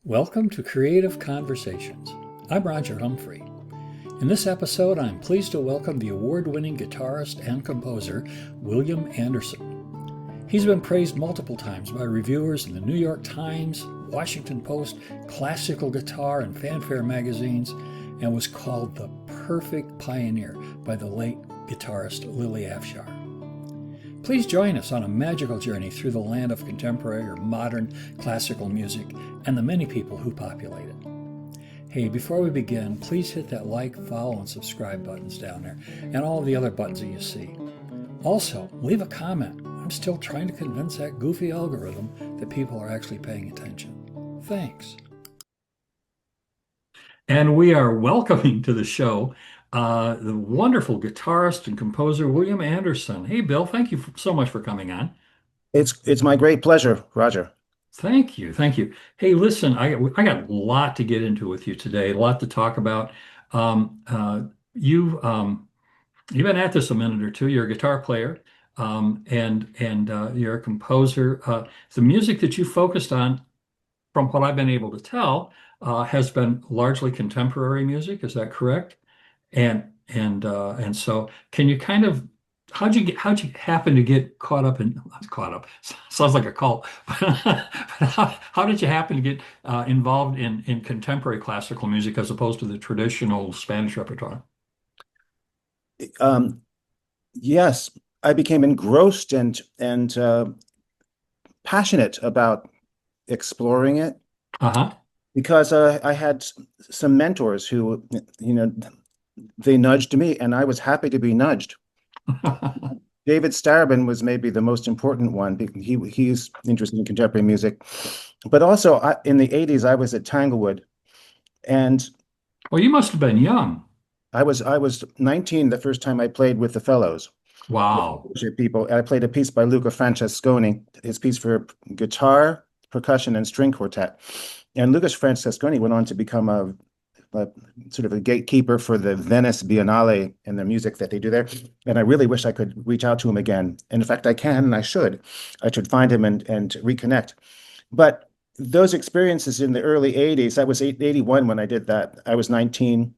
Welcome to Creative Conversations. I'm Roger Humphrey. In this episode, I'm pleased to welcome the award-winning guitarist and composer, William Anderson. He's been praised multiple times by reviewers in the New York Times, Washington Post, Classical Guitar, and Fanfare magazines, and was called the perfect pioneer by the late guitarist Lily Afshar. Please join us on a magical journey through the land of contemporary or modern classical music and the many people who populate it. Hey, before we begin, please hit that like, follow, and subscribe buttons down there, and all the other buttons that you see. Also, leave a comment. I'm still trying to convince that goofy algorithm that people are actually paying attention. Thanks. And we are welcoming to the show the wonderful guitarist and composer, William Anderson. Hey, Bill, thank you so much for coming on. It's my great pleasure, Roger. Thank you. Thank you. Hey, listen, I got a lot to get into with you today, a lot to talk about. Um, uh, you've you've been at this a minute or two. You're a guitar player, and you're a composer. The music that you focused on, from what I've been able to tell, has been largely contemporary music. Is that correct? And so, can you kind of how'd you happen to get caught up in not caught up sounds like a cult but how did you happen to get involved in contemporary classical music as opposed to the traditional Spanish repertoire? Um, yes, I became engrossed and passionate about exploring it Uh-huh. because I had some mentors who, you know, they nudged me, and I was happy to be nudged. David Starobin was maybe the most important one. He's interested in contemporary music, but also in the '80s I was at Tanglewood, and Well, you must have been young. I was 19 the first time I played with the Fellows. With Wow. people. I played a piece by Luca Francesconi, his piece for guitar, percussion, and string quartet. And Lucas Francesconi went on to become a sort of a gatekeeper for the Venice Biennale and the music that they do there. And I really wish I could reach out to him again. And in fact, I can and I should. I should find him and reconnect. But those experiences in the early '80s, I was 81 when I did that. I was 19.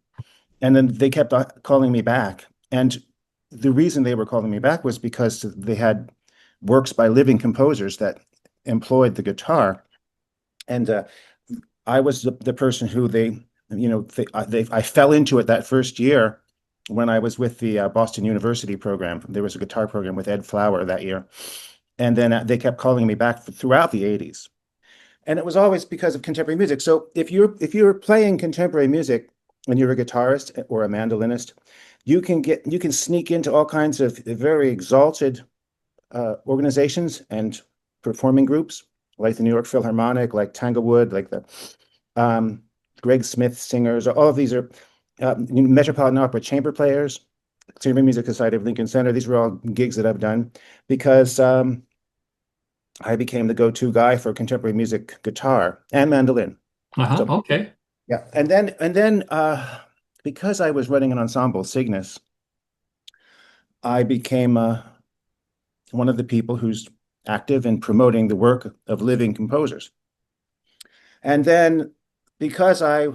And then they kept calling me back. And the reason they were calling me back was because they had works by living composers that employed the guitar. And I was the person who I fell into it that first year when I was with the Boston University program. There was a guitar program with Ed Flower that year. And then they kept calling me back throughout the '80s. And it was always because of contemporary music. So if you're playing contemporary music and you're a guitarist or a mandolinist, you can sneak into all kinds of very exalted organizations and performing groups, like the New York Philharmonic, like Tanglewood, like the Greg Smith singers. All of these are Metropolitan Opera chamber players, Chamber Music Society of Lincoln Center. These were all gigs that I've done because I became the go-to guy for contemporary music guitar and mandolin. Uh-huh. So Okay. yeah, and then because I was running an ensemble, Cygnus, I became one of the people who's active in promoting the work of living composers. And then because I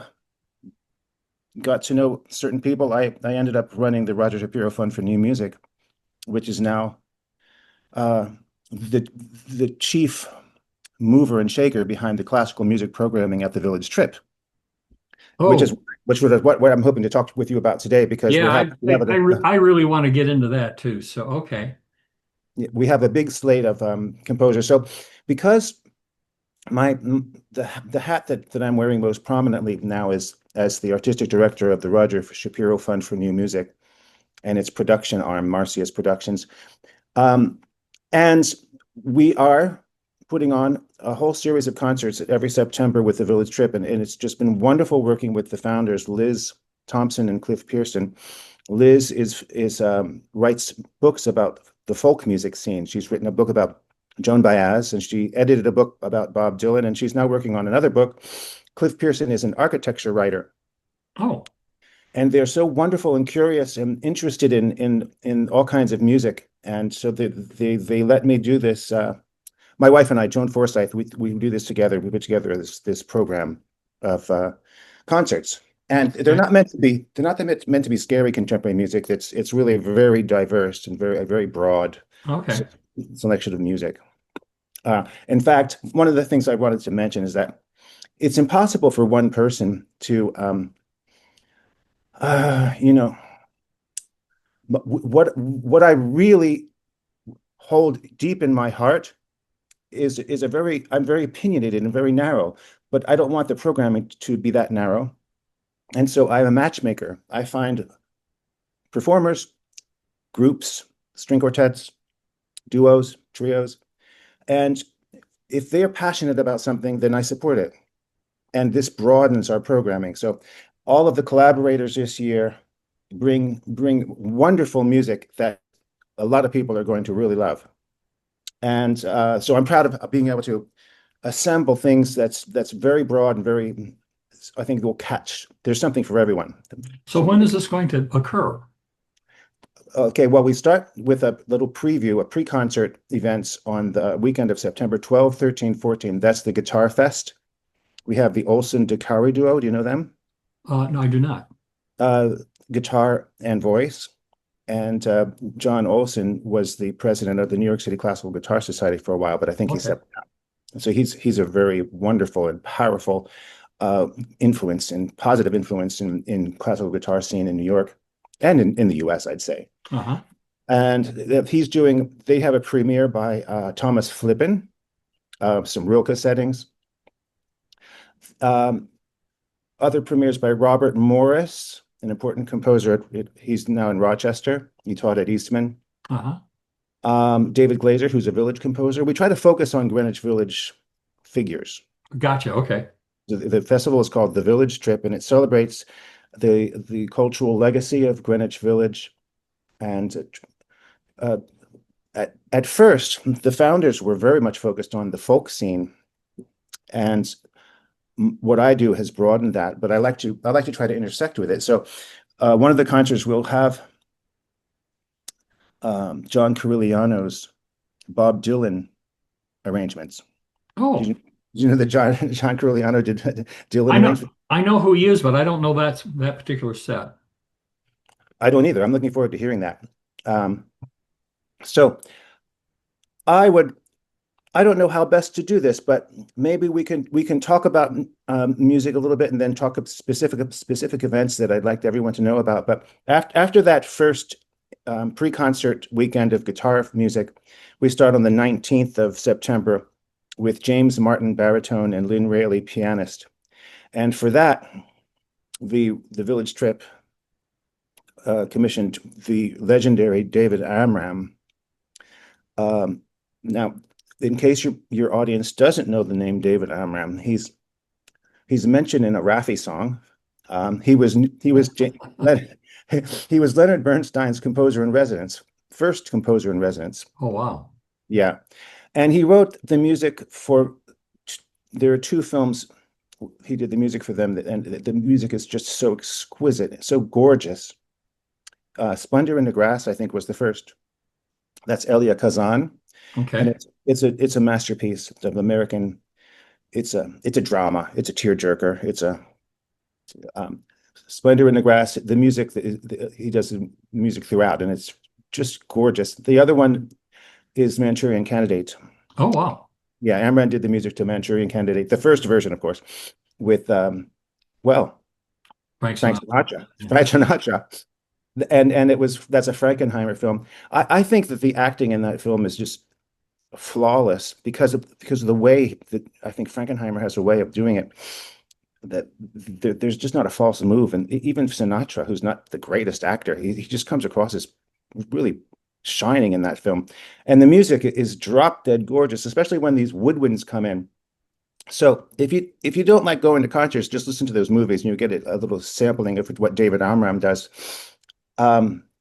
got to know certain people, I ended up running the Roger Shapiro Fund for New Music, which is now uh, the chief mover and shaker behind the classical music programming at the Village Trip, which is Oh, what I'm hoping to talk with you about today because yeah, I really want to get into that too. So, okay. we have a big slate of composers. So because my the hat that I'm wearing most prominently now is as the artistic director of the Roger Shapiro Fund for New Music and its production arm, Marcius Productions. Um, and we are putting on a whole series of concerts every September with the Village Trip, and it's just been wonderful working with the founders, Liz Thompson and Cliff Pearson. Liz writes books about the folk music scene. She's written a book about Joan Baez, and she edited a book about Bob Dylan, and she's now working on another book. Cliff Pearson is an architecture writer, Oh, and they're so wonderful and curious and interested in all kinds of music. And so they let me do this my wife and I, Joan Forsyth, we do this together. We put together this program of concerts, and Okay. they're not meant to be scary contemporary music. It's really very diverse and very broad Okay. selection of music. In fact, one of the things I wanted to mention is that it's impossible for one person to, you know, what I really hold deep in my heart is I'm very opinionated and very narrow, but I don't want the programming to be that narrow. And so I'm a matchmaker. I find performers, groups, string quartets, duos, trios, and if they're passionate about something, then I support it. And this broadens our programming. So all of the collaborators this year bring wonderful music that a lot of people are going to really love. And so I'm proud of being able to assemble things that's very broad and very, I think will catch. There's something for everyone. So when is this going to occur? Okay, well, we start with a little preview, a pre-concert events on the weekend of September 12, 13, 14. That's the Guitar Fest. We have the Olson Dakari duo. Do you know them? No, I do not. Uh, Guitar and voice. And John Olson was the president of the New York City Classical Guitar Society for a while, but I think he Okay. stepped down. So he's a very wonderful and powerful influence and positive influence in classical guitar scene in New York and in the US, I'd say. Uh-huh. And they have a premiere by Thomas Flippen, some Rilke settings. Um, Other premieres by Robert Morris, an important composer. He's now in Rochester. He taught at Eastman. Uh-huh. David Glazer, who's a village composer. We try to focus on Greenwich Village figures. Gotcha. Okay. The festival is called The Village Trip, and it celebrates the cultural legacy of Greenwich Village. And uh, at first, the founders were very much focused on the folk scene, and what I do has broadened that. But I like to try to intersect with it. So one of the concerts will have John Corigliano's Bob Dylan arrangements. Did Oh, you, did you know that John Corigliano did Dylan I know arrangements? I know who he is, but I don't know that particular set. I don't either. I'm looking forward to hearing that. Um, so I would I don't know how best to do this, but maybe we can talk about music a little bit and then talk about specific events that I'd like everyone to know about. But after that first pre-concert weekend of guitar music, we start on the 19th of September with James Martin baritone and Lynn Rayleigh pianist. And for that, the Village Trip commissioned the legendary David Amram. Now, in case your audience doesn't know the name David Amram, he's mentioned in a Raffi song. He was he was Leonard Bernstein's composer in residence, first composer in residence. Oh, wow. Yeah, and he wrote the music for. There are two films he did the music for them, and the music is just so exquisite, so gorgeous. Splendor in the Grass, I think, was the first. That's Elia Kazan, and Okay. it's a masterpiece of American. It's a drama. It's a tearjerker. It's a Splendor in the Grass. The music he does the music throughout, and it's just gorgeous. The other one is Manchurian Candidate. Oh, wow. Yeah, Amran did the music to Manchurian Candidate, the first version, of course, with well, Frank Frank Sinatra. Sinatra. Yeah. Frank Sinatra. And that's a Frankenheimer film. I think that the acting in that film is just flawless because of the way that I think Frankenheimer has a way of doing it that there's just not a false move. And even Sinatra, who's not the greatest actor, he just comes across as really shining in that film. And the music is drop dead gorgeous, especially when these woodwinds come in. So if you don't like going to concerts, just listen to those movies and you get a little sampling of what David Amram does.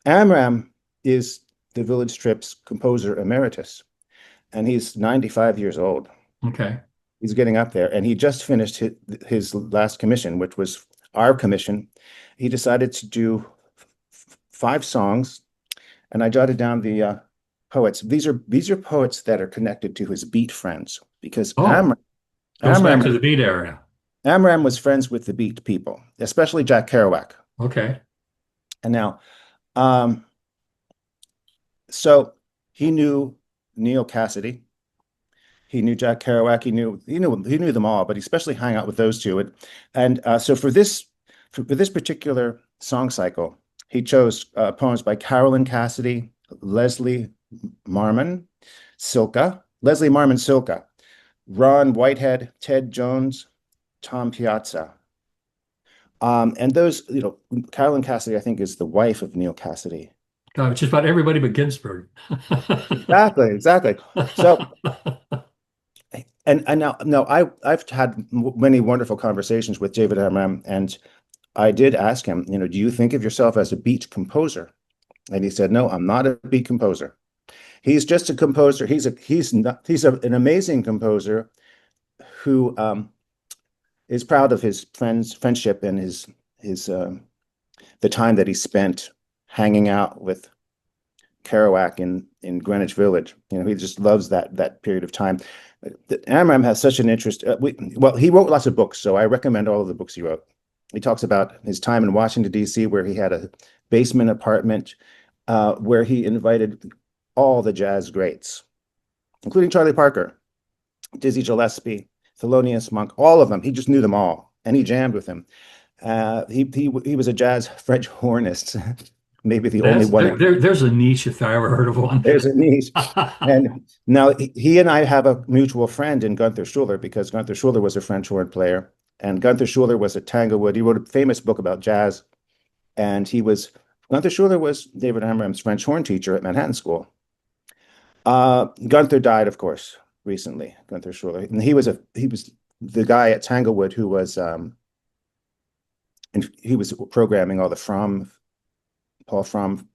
Amram is the Village Trip's composer emeritus, and he's 95 years old. Okay. He's getting up there, and he just finished his last commission, which was our commission. He decided to do five songs, and I jotted down poets. These are poets that are connected to his Beat friends because Oh, goes back to Amram the beat area. Amram was friends with the Beat people, especially Jack Kerouac. Okay. And now, um, so he knew Neil Cassidy, he knew Jack Kerouac, he knew them all, but he especially hung out with those two. So for this particular song cycle, he chose poems by Carolyn Cassidy, Leslie Marmon, Leslie Marmon Silka, Ron Whitehead, Ted Jones, Tom Piazza. And those, Carolyn Cassidy, I think, is the wife of Neil Cassidy. Just about everybody but Ginsberg. Exactly, exactly. So, and now, no, I've had many wonderful conversations with David Amram, and I did ask him, do you think of yourself as a beat composer? And he said, no, I'm not a beat composer. He's just a composer. An amazing composer who is proud of his friendship and his the time that he spent hanging out with Kerouac in Greenwich Village. He just loves that period of time. Amram has such an interest. Well, he wrote lots of books, so I recommend all of the books he wrote. He talks about his time in Washington, D.C., where he had a basement apartment where he invited all the jazz greats, including Charlie Parker, Dizzy Gillespie, Thelonious Monk, all of them. He just knew them all, and he jammed with them. He was a jazz French hornist, maybe the only one. There's a niche if I ever heard of one. There's a niche. And now he and I have a mutual friend in Gunther Schuller because Gunther Schuller was a French horn player, and Gunther Schuller was at Tanglewood. He wrote a famous book about jazz, and Gunther Schuller was David Amram's French horn teacher at Manhattan School. Gunther died, of course, recently. Gunther Schuller, and he was the guy at Tanglewood who was and he was programming all the Paul Fromm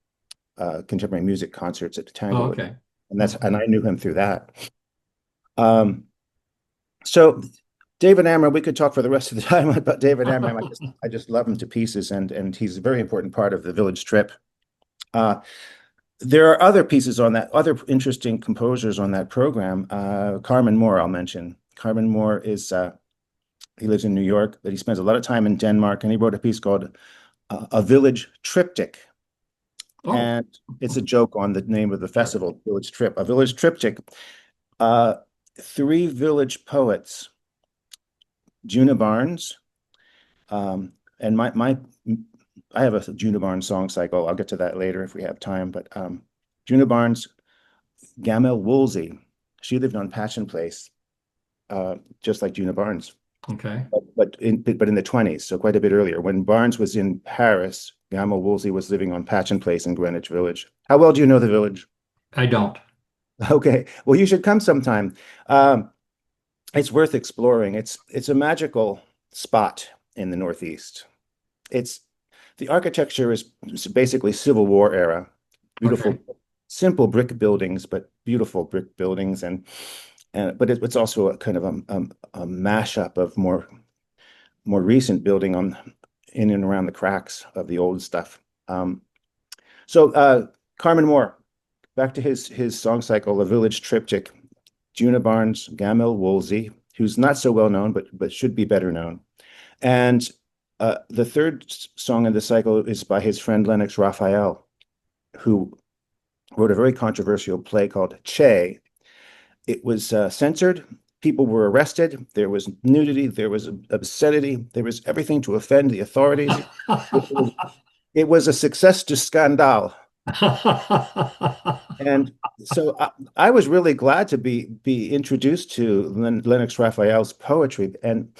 contemporary music concerts at Tanglewood. Okay. And I knew him through that. So David Amram, we could talk for the rest of the time about David Amram. I just love him to pieces, and he's a very important part of the Village Trip. There are other pieces on that, other interesting composers on that program. Carmen Moore, I'll mention. Carmen Moore he lives in New York, but he spends a lot of time in Denmark, and he wrote a piece called A Village Triptych. Oh. And it's a joke on the name of the festival, Village Trip. A Village Triptych. Three village poets, Juna Barnes, and I have a Juna Barnes song cycle. I'll get to that later if we have time. But Juna Barnes, Gamel Woolsey, she lived on Patchen Place, just like Juna Barnes. Okay. But in the 20s, so quite a bit earlier. When Barnes was in Paris, Gamel Woolsey was living on Patchen Place in Greenwich Village. How well do you know the village? I don't. Okay. Well, you should come sometime. It's worth exploring. It's a magical spot in the Northeast. The architecture is basically Civil War era, beautiful, Okay. simple brick buildings, but beautiful brick buildings, but it's also a kind of a mashup of more recent building in and around the cracks of the old stuff. So Carmen Moore, back to his song cycle, A Village Triptych, Juna Barnes, Gamel Woolsey, who's not so well known, but should be better known. And the third song in the cycle is by his friend Lennox Raphael, who wrote a very controversial play called Che. It was censored. People were arrested. There was nudity. There was obscenity. There was everything to offend the authorities. It was a success to scandal. And so I was really glad to be introduced to Lennox Raphael's poetry, and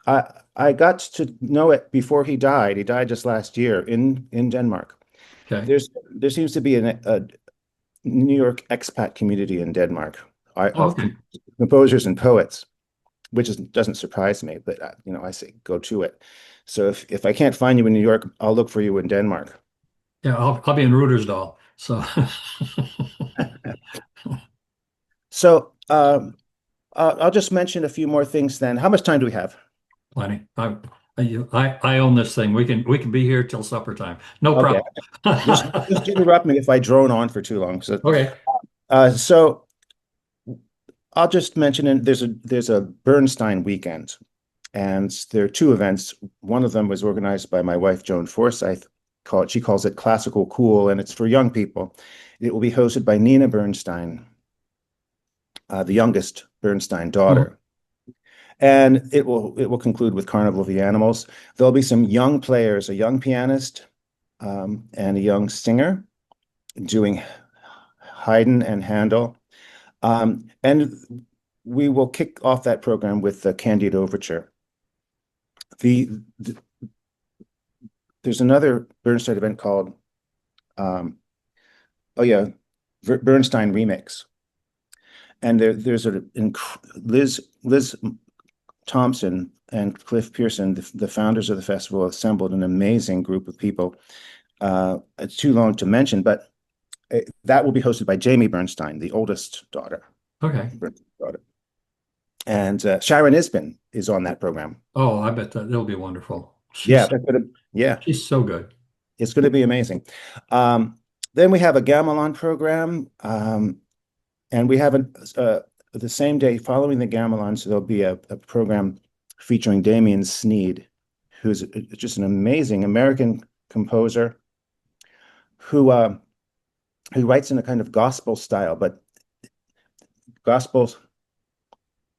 I got to know it before he died. He died just last year in Denmark. Okay. There seems to be a New York expat community in Denmark of Okay. composers and poets, which doesn't surprise me. But I say go to it. So if I can't find you in New York, I'll look for you in Denmark. Yeah, I'll be in Rudersdal. So So I'll just mention a few more things then. How much time do we have? plenty. I own this thing. We can be here till supper time. No Okay. problem. Just interrupt me if I drone on for too long. Okay. So I'll just mention there's a Bernstein weekend, and there are two events. One of them was organized by my wife Joan Forsyth. She calls it Classical Cool, and it's for young people. It will be hosted by Nina Bernstein, the youngest Bernstein Mhm. daughter. And it will conclude with Carnival of the Animals. There'll be some young players, a young pianist, and a young singer doing Haydn and Handel. And we will kick off that program with the Candide Overture. The there's another Bernstein event called um, oh yeah, Bernstein Remix, and there's Liz Thompson and Cliff Pearson, the founders of the festival, assembled an amazing group of people. It's too long to mention, but that will be hosted by Jamie Bernstein, the oldest daughter. Okay. daughter. And Sharon Isbin is on that program. Oh, I bet that'll be wonderful. Yeah, yeah, She's so good. it's going to be amazing. Um, then we have a gamelan program, and we have the same day following the gamelan, so there'll be a program featuring Damien Sneed, who's just an amazing American composer who writes in a kind of gospel style, but gospels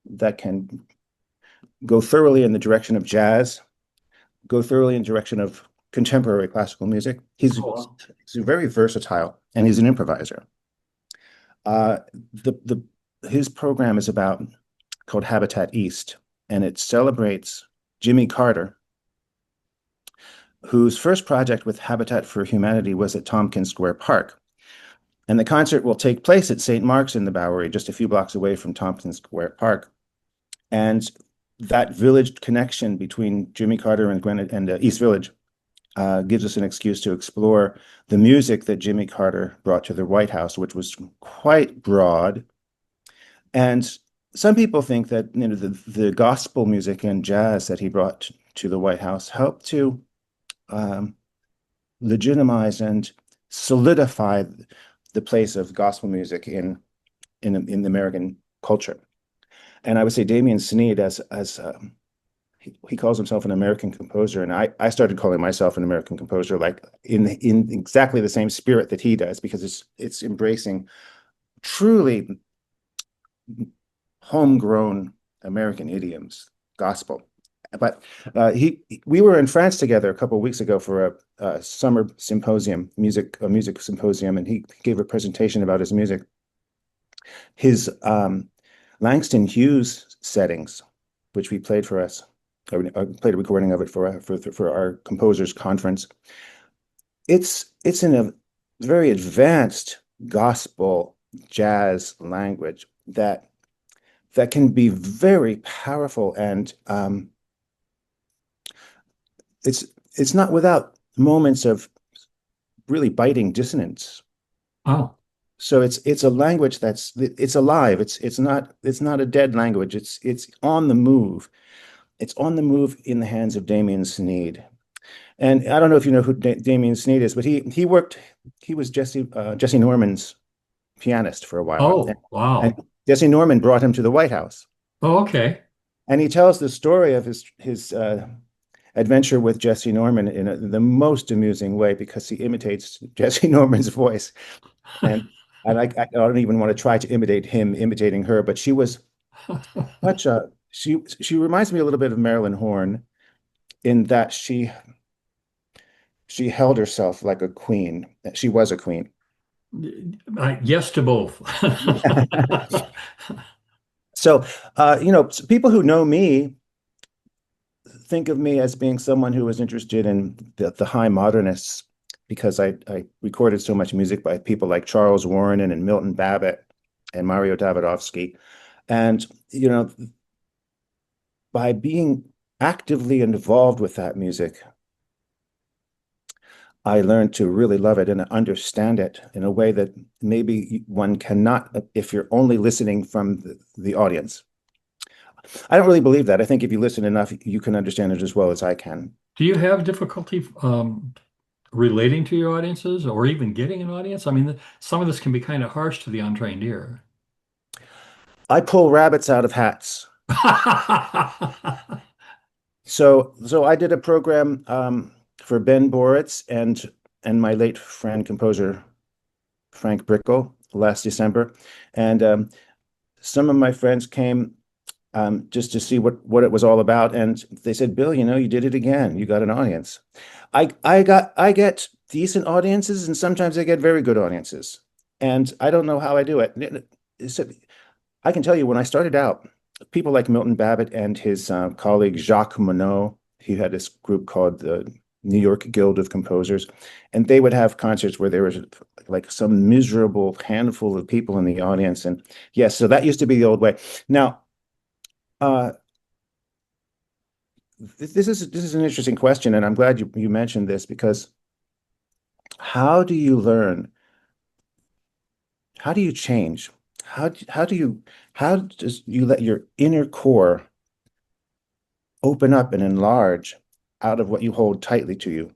that can go thoroughly in the direction of jazz, go thoroughly in the direction of contemporary classical music. Oh, He's very versatile, and he's an improviser. Uh, the his program is called Habitat East, and it celebrates Jimmy Carter, whose first project with Habitat for Humanity was at Tompkins Square Park. And the concert will take place at St. Mark's in the Bowery, just a few blocks away from Tompkins Square Park. And that village connection between Jimmy Carter and Greenwich and East Village gives us an excuse to explore the music that Jimmy Carter brought to the White House, which was quite broad. And some people think that the gospel music and jazz that he brought to the White House helped to um, legitimize and solidify the place of gospel music in the American culture. And I would say Damien Sneed, as he calls himself an American composer, and I started calling myself an American composer, like in exactly the same spirit that he does, because it's embracing truly homegrown American idioms, gospel. But we were in France together a couple of weeks ago for a summer symposium, a music symposium, and he gave a presentation about his music. His Langston Hughes settings, which we played for us, or played a recording of it for our composers conference. It's in a very advanced gospel jazz language that can be very powerful, and it's not without moments of really biting dissonance. oh, So it's a language it's alive. It's not a dead language. It's on the move. It's on the move in the hands of Damien Sneed. And I don't know if you know who Damien Sneed is, but he was Jesse Norman's pianist for a while, oh, and wow. Jesse Norman brought him to the White House. Oh, okay. And he tells the story of his adventure with Jesse Norman in the most amusing way, because he imitates Jesse Norman's voice. And I don't even want to try to imitate him imitating her, but she was such a she reminds me a little bit of Marilyn Horne in that she held herself like a queen. She was a queen. Yes to both. So, people who know me think of me as being someone who was interested in the high modernists, because I recorded so much music by people like Charles Warren and Milton Babbitt and Mario Davidovsky. And, by being actively involved with that music, I learned to really love it and understand it in a way that maybe one cannot if you're only listening from the audience. I don't really believe that. I think if you listen enough, you can understand it as well as I can. Do you have difficulty relating to your audiences or even getting an audience? I mean, some of this can be kind of harsh to the untrained ear. I pull rabbits out of hats. So I did a program for Ben Boritz and my late friend composer Frank Brickle last December, and some of my friends came just to see what it was all about, and they said, "Bill, you did it again. You got an audience." I get decent audiences, and sometimes I get very good audiences, and I don't know how I do it. I can tell you when I started out, people like Milton Babbitt and his colleague Jacques Monod, he had this group called the New York Guild of Composers, and they would have concerts where there was like some miserable handful of people in the audience. And yes, so that used to be the old way. Now, uh, this is an interesting question, and I'm glad you mentioned this because how do you learn? How do you change? How does you let your inner core open up and enlarge out of what you hold tightly to you?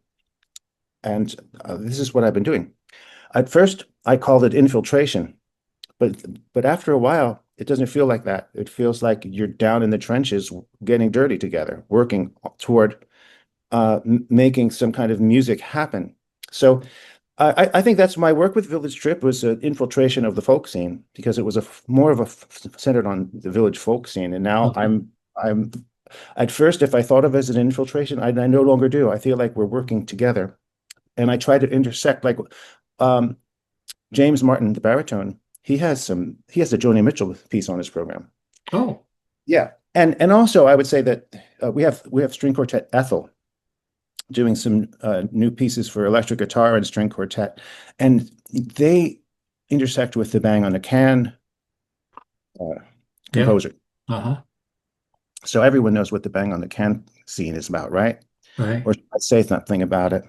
And this is what I've been doing. At first, I called it infiltration, but after a while, it doesn't feel like that. It feels like you're down in the trenches, getting dirty together, working toward making some kind of music happen. So I think that's my work with Village Trip was an infiltration of the folk scene because it was more of a centered on the village folk scene. And now Okay. I'm at first, if I thought of it as an infiltration, I no longer do. I feel like we're working together, and I try to intersect. Like um, James Martin, the baritone, he has a Joni Mitchell piece on his program. Oh, Yeah, and also I would say that we have string quartet Ethel doing some new pieces for electric guitar and string quartet, and they intersect with the Bang on the Can uh, yeah. composer. Uh-huh. So everyone knows what the Bang on the Can scene is about, right? Right. Or should I say something about it?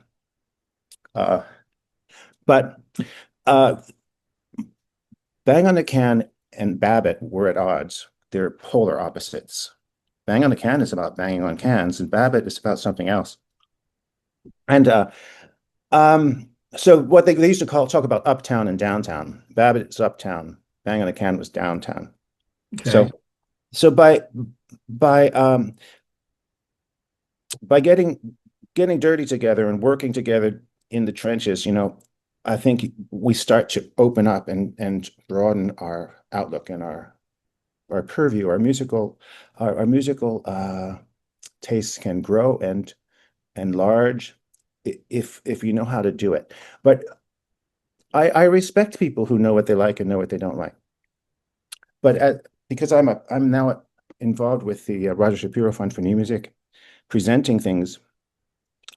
Uh, but uh, Bang on the Can and Babbitt were at odds. They're polar opposites. Bang on the Can is about banging on cans, and Babbitt is about something else. And so what they used to talk about uptown and downtown. Babbitt is uptown. Bang on the Can was downtown. So Okay. so by um, by getting dirty together and working together in the trenches, I think we start to open up and broaden our outlook and our purview, our musical tastes can grow and enlarge if you know how to do it. But I respect people who know what they like and know what they don't like. But because I'm now involved with the Roger Shapiro Fund for New Music, presenting things,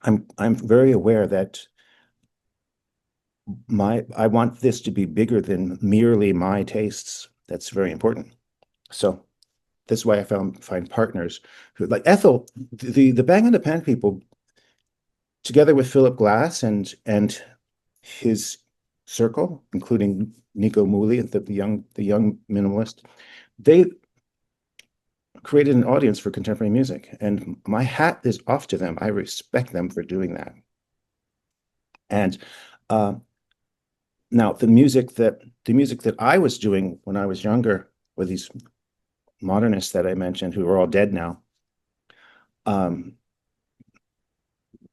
I'm very aware that I want this to be bigger than merely my tastes. That's very important. So that's why I find partners who like Ethel, the Bang on the Pan people, together with Philip Glass and his circle, including Nico Muli, the young minimalist, they created an audience for contemporary music, and my hat is off to them. I respect them for doing that. And uh, now the music that I was doing when I was younger with these modernists that I mentioned, who are all dead now, um,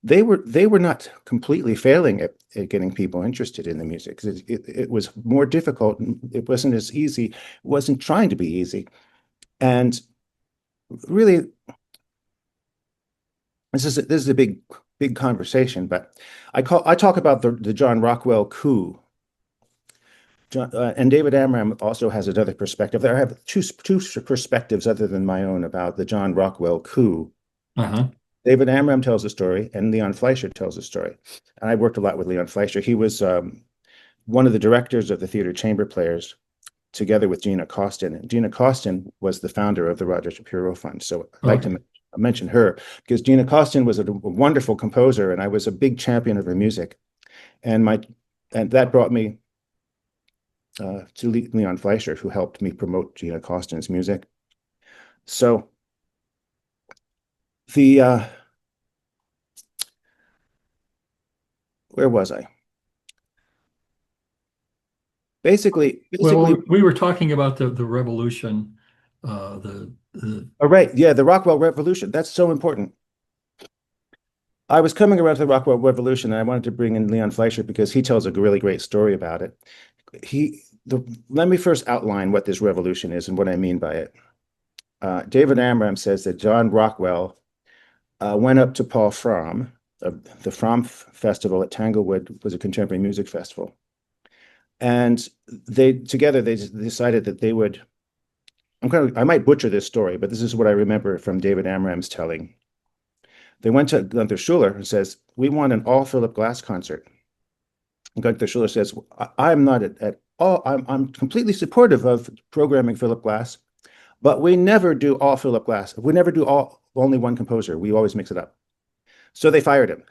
they were not completely failing at getting people interested in the music. It was more difficult. It wasn't as easy. It wasn't trying to be easy. And really, this is a big conversation. But I talk about the John Rockwell coup. And David Amram also has another perspective. There I have two perspectives other than my own about the John Rockwell coup. Uh-huh. David Amram tells a story, and Leon Fleischer tells a story. And I worked a lot with Leon Fleischer. He was one of the directors of the Theater Chamber Players, together with Gina Costin. And Gina Costin was the founder of the Roger Shapiro Fund. So I'd like Okay. to mention her because Gina Costin was a wonderful composer, and I was a big champion of her music. And that brought me to Leon Fleischer, who helped me promote Gina Costin's music. So the where was I? Basically, Well, we were talking about the revolution, the oh, right. Yeah, the Rockwell Revolution. That's so important. I was coming around to the Rockwell Revolution, and I wanted to bring in Leon Fleischer because he tells a really great story about it. Let me first outline what this revolution is and what I mean by it. David Amram says that John Rockwell went up to Paul Fromm. The Fromm Festival at Tanglewood was a contemporary music festival, and they decided that they would. I might butcher this story, but this is what I remember from David Amram's telling. They went to Gunther Schuller and says, "We want an all Philip Glass concert." And Gunther Schuller says, "I'm not at all. I'm completely supportive of programming Philip Glass, but we never do all Philip Glass. We never do all only one composer. We always mix it up." So they fired him.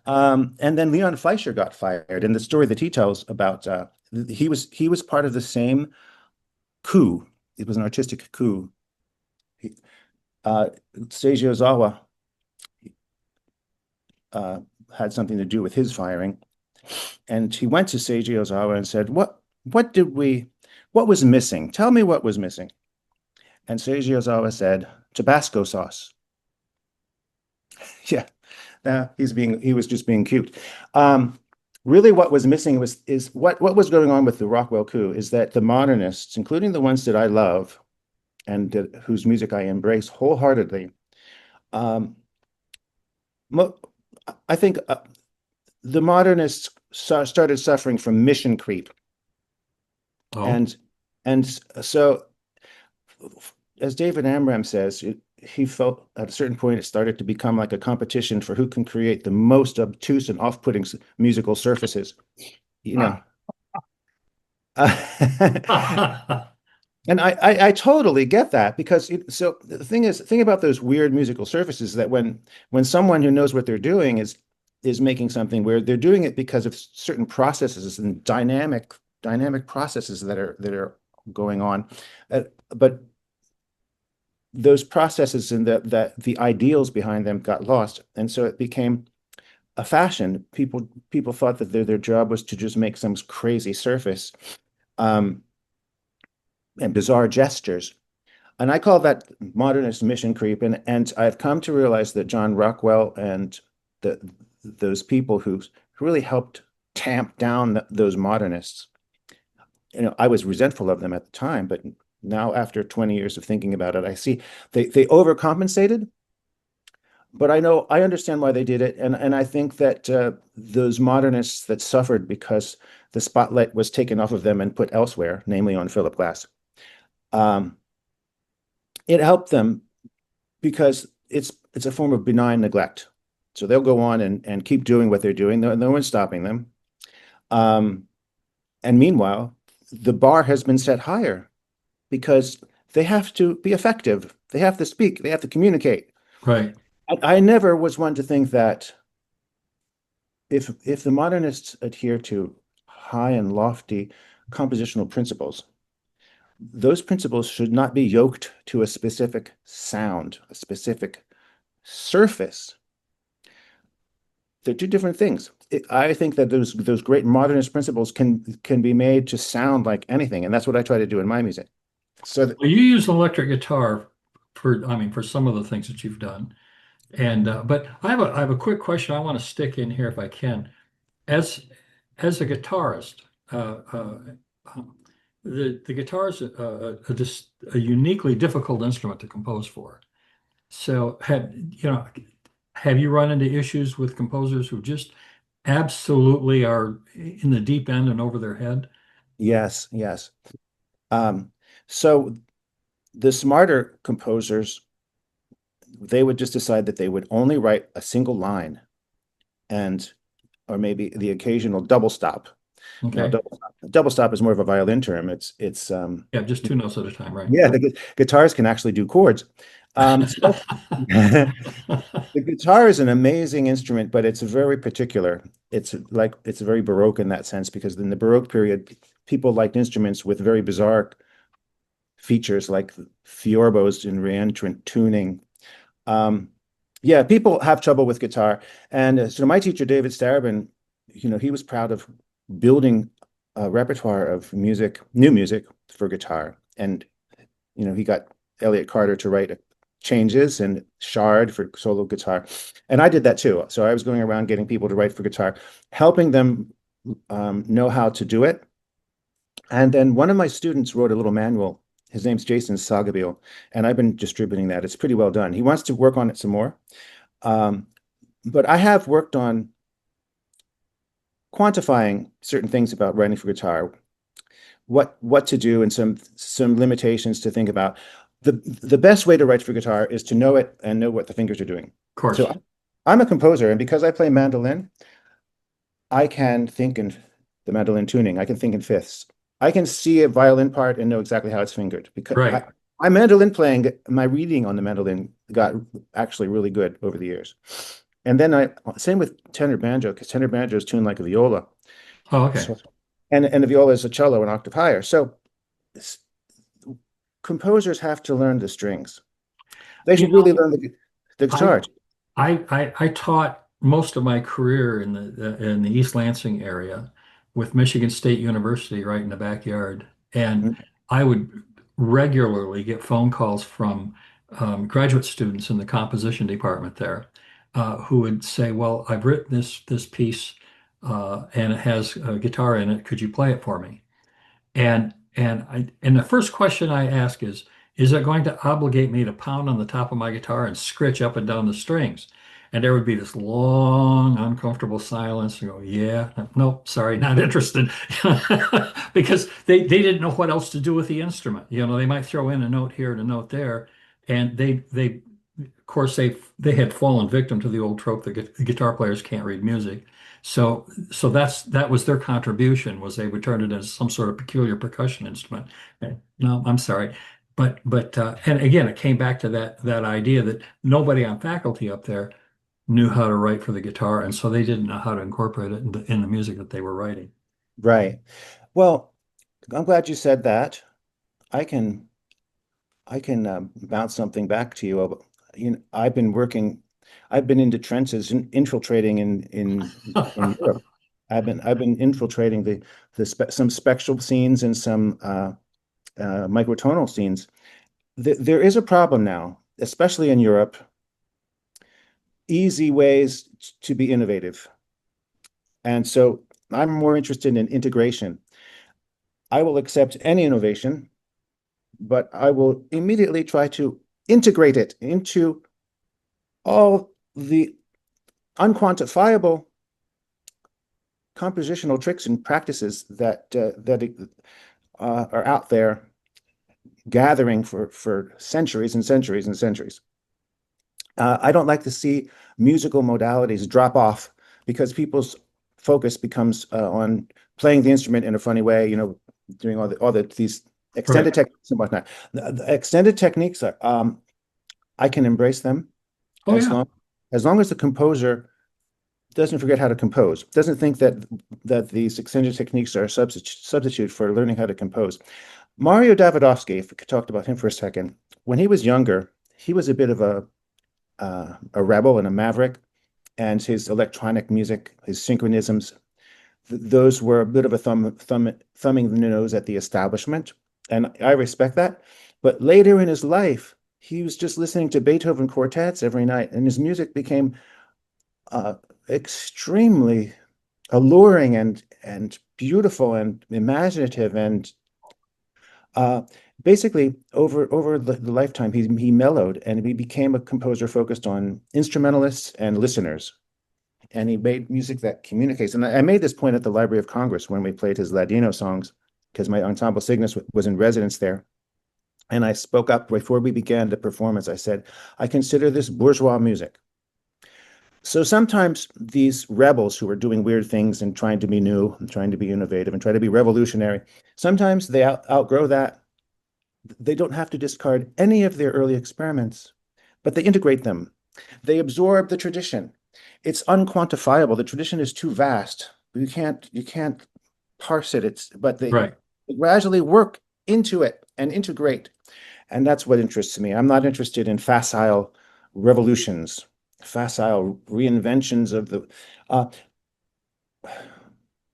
And then Leon Fleischer got fired. And the story that he tells about he was part of the same coup. It was an artistic coup. Seiji Ozawa had something to do with his firing, and he went to Seiji Ozawa and said, what was missing? Tell me what was missing." And Seiji Ozawa said, "Tabasco sauce." Yeah, he was just being cute. Really, what was missing is what was going on with the Rockwell coup is that the modernists, including the ones that I love and whose music I embrace wholeheartedly, um, I think the modernists started suffering from mission creep, oh, and and so as David Amram says, he felt at a certain point it started to become like a competition for who can create the most obtuse and off-putting musical surfaces, you know. And I totally get that because so the thing about those weird musical surfaces is that when someone who knows what they're doing is making something where they're doing it because of certain processes and dynamic processes that are going on, but those processes and the ideals behind them got lost, and so it became a fashion. People thought that their job was to just make some crazy surface, um, and bizarre gestures. And I call that modernist mission creep. And I've come to realize that John Rockwell and the those people who really helped tamp down those modernists. I was resentful of them at the time, but now after 20 years of thinking about it, I see they overcompensated. But I understand why they did it, and I think that those modernists that suffered because the spotlight was taken off of them and put elsewhere, namely on Philip Glass, um, it helped them because it's a form of benign neglect. So they'll go on and keep doing what they're doing. No one's stopping them. Um, and meanwhile, the bar has been set higher because they have to be effective. They have to speak. They have to communicate. right. I never was one to think that if the modernists adhere to high and lofty compositional principles, those principles should not be yoked to a specific sound, a specific surface. They're two different things. I think that those great modernist principles can be made to sound like anything, and that's what I try to do in my music. So Well, you use an electric guitar for some of the things that you've done. And but I have a quick question I want to stick in here if I can. As as a guitarist, uh, uh, the guitar is just a uniquely difficult instrument to compose for. So have you run into issues with composers who just absolutely are in the deep end and over their head? yes, yes. Um, so the smarter composers, they would just decide that they would only write a single line and or maybe the occasional double stop. Now, Okay. double stop is more of a violin term. It's Yeah, just two notes at a time, right? yeah, the guitars can actually do chords. So the guitar is an amazing instrument, but it's very particular. It's very Baroque in that sense because in the Baroque period, people liked instruments with very bizarre features like theorbos and reentrant tuning. Yeah, people have trouble with guitar. And so my teacher, David Starobin, he was proud of building a repertoire of music, new music for guitar. And, he got Elliott Carter to write changes and Shard for solo guitar. And I did that too. So I was going around getting people to write for guitar, helping them know how to do it. And then one of my students wrote a little manual. His name's Jason Sagabil, and I've been distributing that. It's pretty well done. He wants to work on it some more. But I have worked on quantifying certain things about writing for guitar, what to do, and some limitations to think about. The best way to write for guitar is to know it and know what the fingers are doing. Of course. So I'm a composer, and because I play mandolin, I can think in the mandolin tuning. I can think in fifths. I can see a violin part and know exactly how it's fingered because Right. my mandolin playing, my reading on the mandolin got actually really good over the years. And then same with tenor banjo, because tenor banjo is tuned like a viola. Oh, okay. So, and the viola is a cello an octave higher. So composers have to learn the strings. They should really learn the guitar. I taught most of my career in the East Lansing area with Michigan State University right in the backyard, and I would regularly get phone calls from graduate students in the composition department there who would say, "Well, I've written this piece and it has a guitar in it. Could you play it for me?" And the first question I ask is it going to obligate me to pound on the top of my guitar and scritch up and down the strings? And there would be this long, uncomfortable silence. You go, yeah, no, sorry, not interested. Because they didn't know what else to do with the instrument. They might throw in a note here and a note there. And of course, they had fallen victim to the old trope that guitar players can't read music. So that was their contribution, was they would turn it as some sort of peculiar percussion instrument. No, I'm sorry. And again, it came back to that idea that nobody on faculty up there knew how to write for the guitar, and so they didn't know how to incorporate it in the music that they were writing. Right. Well, I'm glad you said that. I can bounce something back to you. I've been in the trenches, infiltrating in Europe. I've been infiltrating some spectral scenes and some microtonal scenes. There is a problem now, especially in Europe. Easy ways to be innovative, and so I'm more interested in integration. I will accept any innovation, but I will immediately try to integrate it into all the unquantifiable compositional tricks and practices that are out there gathering for centuries and centuries and centuries. I don't like to see musical modalities drop off because people's focus becomes on playing the instrument in a funny way, doing these extended techniques and whatnot. The extended techniques are, I can embrace them as long as the composer doesn't forget how to compose, doesn't think that these extended techniques are a substitute for learning how to compose. Mario Davidovsky, if we could talk about him for a second, when he was younger, he was a bit of a rebel and a maverick, and his electronic music, his synchronisms, those were a bit of a thumbing the nose at the establishment, and I respect that. But later in his life, he was just listening to Beethoven quartets every night, and his music became extremely alluring and beautiful and imaginative, and basically over the lifetime he mellowed, and he became a composer focused on instrumentalists and listeners, and he made music that communicates. And I made this point at the Library of Congress when we played his Ladino songs, because my ensemble Cygnus was in residence there, and I spoke up before we began the performance. I said, I consider this bourgeois music. So sometimes these rebels who are doing weird things and trying to be new and trying to be innovative and try to be revolutionary, sometimes they outgrow that. They don't have to discard any of their early experiments, but they integrate them. They absorb the tradition. It's unquantifiable. The tradition is too vast. You can't parse it. But they gradually work into it and integrate. And that's what interests me. I'm not interested in facile revolutions, facile reinventions of the. Uh,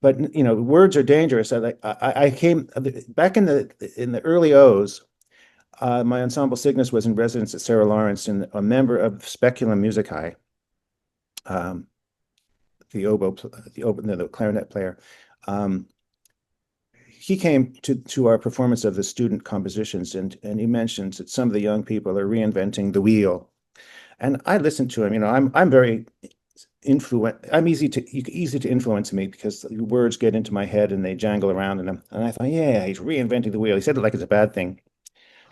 but words are dangerous. I came back in the early O's. My ensemble Cygnus was in residence at Sarah Lawrence, and a member of Speculum Musicae, um, the clarinet player. Um, he came to our performance of the student compositions, and he mentions that some of the young people are reinventing the wheel. And I listened to him. I'm very I'm easy to influence me because the words get into my head and they jangle around, and I thought, yeah, he's reinventing the wheel. He said it like it's a bad thing.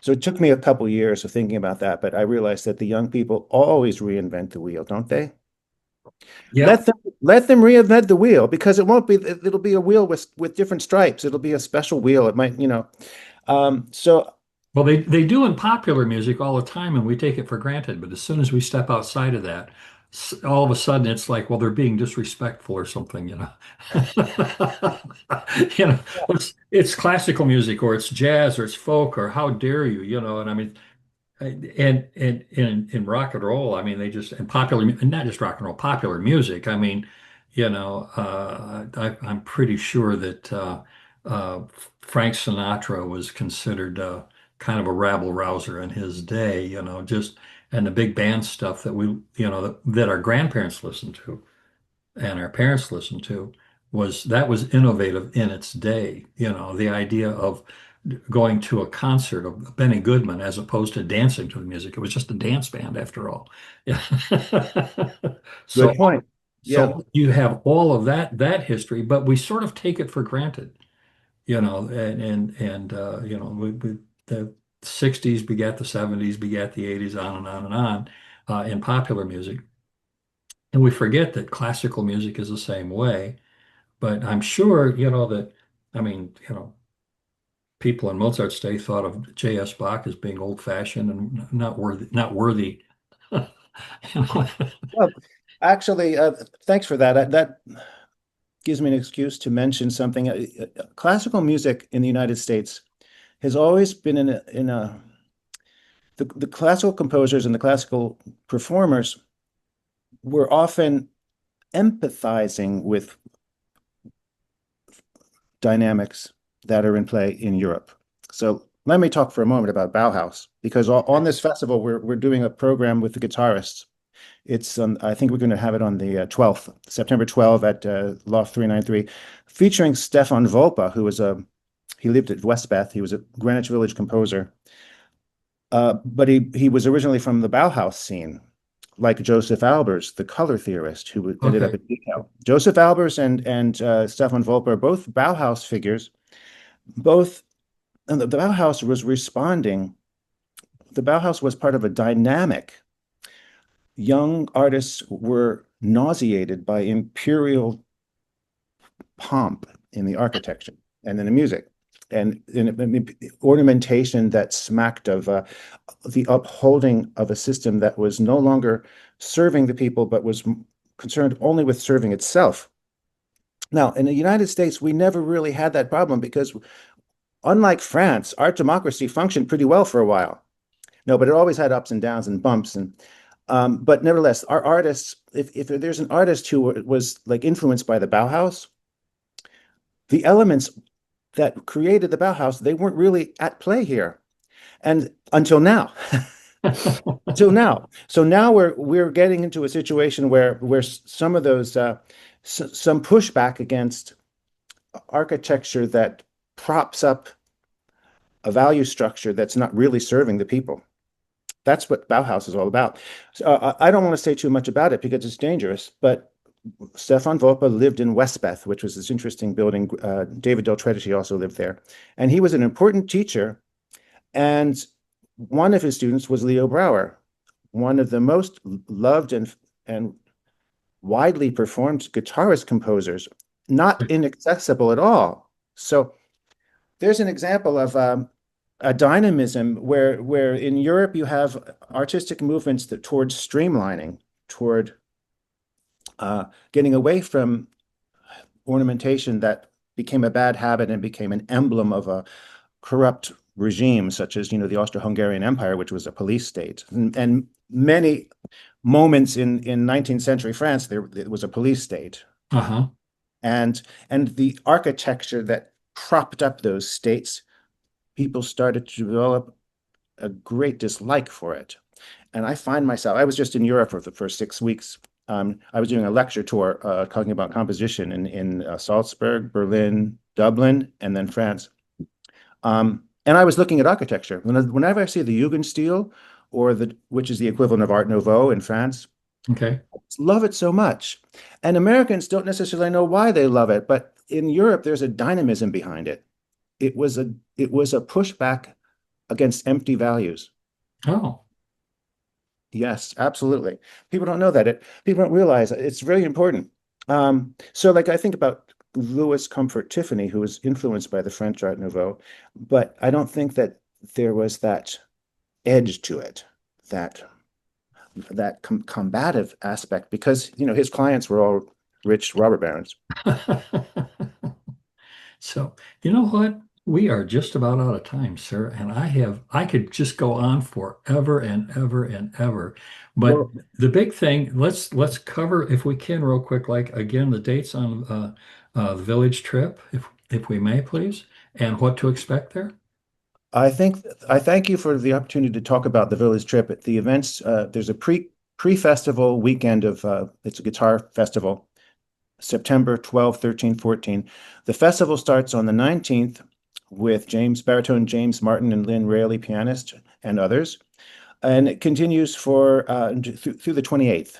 So it took me a couple years of thinking about that, but I realized that the young people always reinvent the wheel, don't they? Yep. Let them reinvent the wheel, because it'll be a wheel with different stripes. It'll be a special wheel. It might, so Well, they do in popular music all the time, and we take it for granted. But as soon as we step outside of that, all of a sudden it's like, well, they're being disrespectful or something, you know. You know, it's classical music or it's jazz or it's folk or how dare you, you know. And I mean, and in rock and roll, I mean, they just and popular, not just rock and roll, popular music. I mean, I'm pretty sure that Frank Sinatra was considered kind of a rabble rouser in his day. Just and the big band stuff that that our grandparents listened to and our parents listened to was innovative in its day. The idea of going to a concert of Benny Goodman as opposed to dancing to the music. It was just a dance band after all. Yeah. good So point. Yeah. so you have all of that history, but we sort of take it for granted, the 60s begat the 70s, begat the 80s, on and on and on in popular music. And we forget that classical music is the same way. But I'm sure, that, I mean, people in Mozart's day thought of J.S. Bach as being old-fashioned and not worthy. You know? Well, actually, thanks for that. That gives me an excuse to mention something. Classical music in the United States has always been the classical composers and the classical performers were often empathizing with dynamics that are in play in Europe. So let me talk for a moment about Bauhaus, because on this festival we're doing a program with the guitarists. It's I think we're going to have it on the 12th, September 12th at Loft 393, featuring Stefan Volpa, he lived at Westbeth. He was a Greenwich Village composer, but he was originally from the Bauhaus scene, like Joseph Albers, the color theorist who ended up Okay. at Detail. Joseph Albers and Stefan Volpa are both Bauhaus figures. Both, and the Bauhaus was responding. The Bauhaus was part of a dynamic. Young artists were nauseated by imperial pomp in the architecture and in the music, and in ornamentation that smacked of the upholding of a system that was no longer serving the people, but was concerned only with serving itself. Now, in the United States, we never really had that problem because, unlike France, our democracy functioned pretty well for a while. No, but it always had ups and downs and bumps. But nevertheless, our artists, if there's an artist who was like influenced by the Bauhaus, the elements that created the Bauhaus, they weren't really at play here. And until now, until now. So now we're getting into a situation where some of those some pushback against architecture that props up a value structure that's not really serving the people. That's what Bauhaus is all about. So, I don't want to say too much about it because it's dangerous, but Stefan Volpa lived in Westbeth, which was this interesting building. David Del Tredici also lived there. And he was an important teacher. And one of his students was Leo Brouwer, one of the most loved and widely performed guitarist composers, not inaccessible at all. So there's an example of a dynamism where in Europe you have artistic movements towards streamlining, toward getting away from ornamentation that became a bad habit and became an emblem of a corrupt regimes, such as, the Austro-Hungarian Empire, which was a police state, and many moments in 19th century France, it was a police state. Uh-huh. And the architecture that propped up those states, people started to develop a great dislike for it. And I find myself, I was just in Europe for the first 6 weeks. I was doing a lecture tour talking about composition in Salzburg, Berlin, Dublin, and then France. And I was looking at architecture. Whenever I see the Jugendstil, which is the equivalent of Art Nouveau in France, Okay. I love it so much. And Americans don't necessarily know why they love it, but in Europe, there's a dynamism behind it. It was a pushback against empty values. Oh. Yes, absolutely. People don't know that. People don't realize it's very important. So like I think about Louis Comfort Tiffany, who was influenced by the French Art Nouveau, but I don't think that there was that edge to it, that combative aspect, because his clients were all rich robber barons. So, you know what? We are just about out of time, sir, and I could just go on forever and ever and ever. But Well, the big thing, let's cover, if we can, real quick, like again, the dates on the village trip, if we may, please, and what to expect there. I thank you for the opportunity to talk about the village trip. At the events, there's a pre-festival weekend of it's a guitar festival, September 12, 13, 14. The festival starts on the 19th with baritone James Martin and Lynn Rayleigh, pianist, and others. And it continues through the 28th.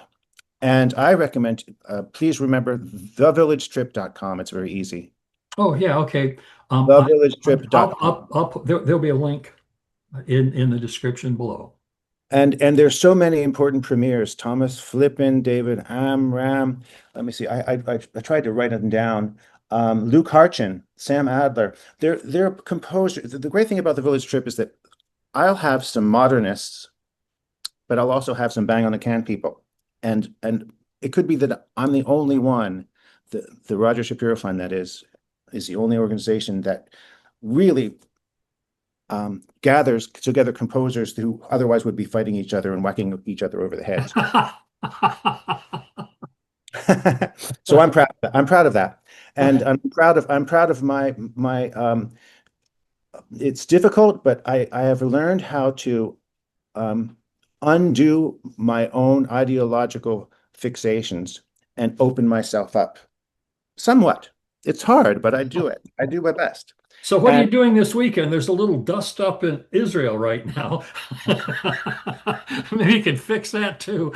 And I recommend, please remember thevillagetrip.com. It's very easy. Oh yeah, okay. Thevillagetrip.com. There'll be a link in the description below. And there's so many important premieres: Thomas Flippin, David Amram. Let me see. I tried to write them down. Luke Harchin, Sam Adler. They're composers. The great thing about the Village Trip is that I'll have some modernists, but I'll also have some bang on the can people. And it could be that I'm the only one. The Roger Shapiro Fund, that is the only organization that really gathers together composers who otherwise would be fighting each other and whacking each other over the heads. So I'm proud. I'm proud of that, and I'm proud of my. It's difficult, but I have learned how to undo my own ideological fixations and open myself up somewhat. It's hard, but I do it. I do my best. So what are you doing this weekend? There's a little dust up in Israel right now. Maybe you can fix that too.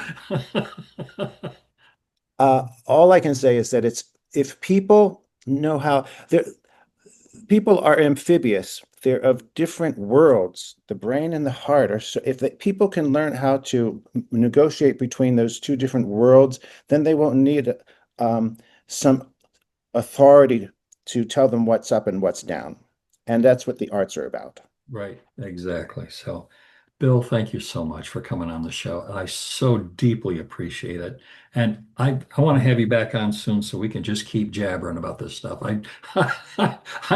All I can say is that if people know how, people are amphibious. They're of different worlds. The brain and the heart are so. If people can learn how to negotiate between those two different worlds, then they won't need some authority to tell them what's up and what's down. And that's what the arts are about. Right, exactly. So, Bill, thank you so much for coming on the show. I so deeply appreciate it. And I want to have you back on soon so we can just keep jabbering about this stuff. I'm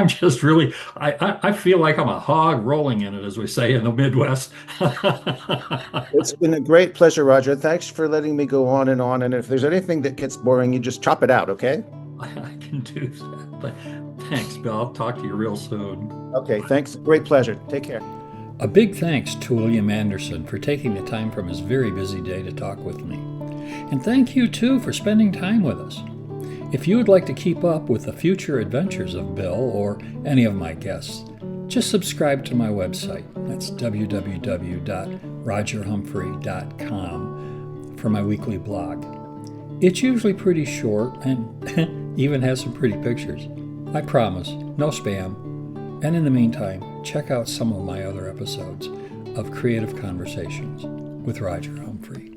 just really, I feel like I'm a hog rolling in it, as we say in the Midwest. It's been a great pleasure, Roger. Thanks for letting me go on. And if there's anything that gets boring, you just chop it out, okay? I can do that. But thanks, Bill. I'll talk to you real soon. Okay, thanks. Great pleasure. Take care. A big thanks to William Anderson for taking the time from his very busy day to talk with me. And thank you, too, for spending time with us. If you would like to keep up with the future adventures of Bill or any of my guests, just subscribe to my website. That's www.rogerhumphrey.com for my weekly blog. It's usually pretty short and even has some pretty pictures. I promise, no spam. And in the meantime, check out some of my other episodes of Creative Conversations with Roger Humphrey.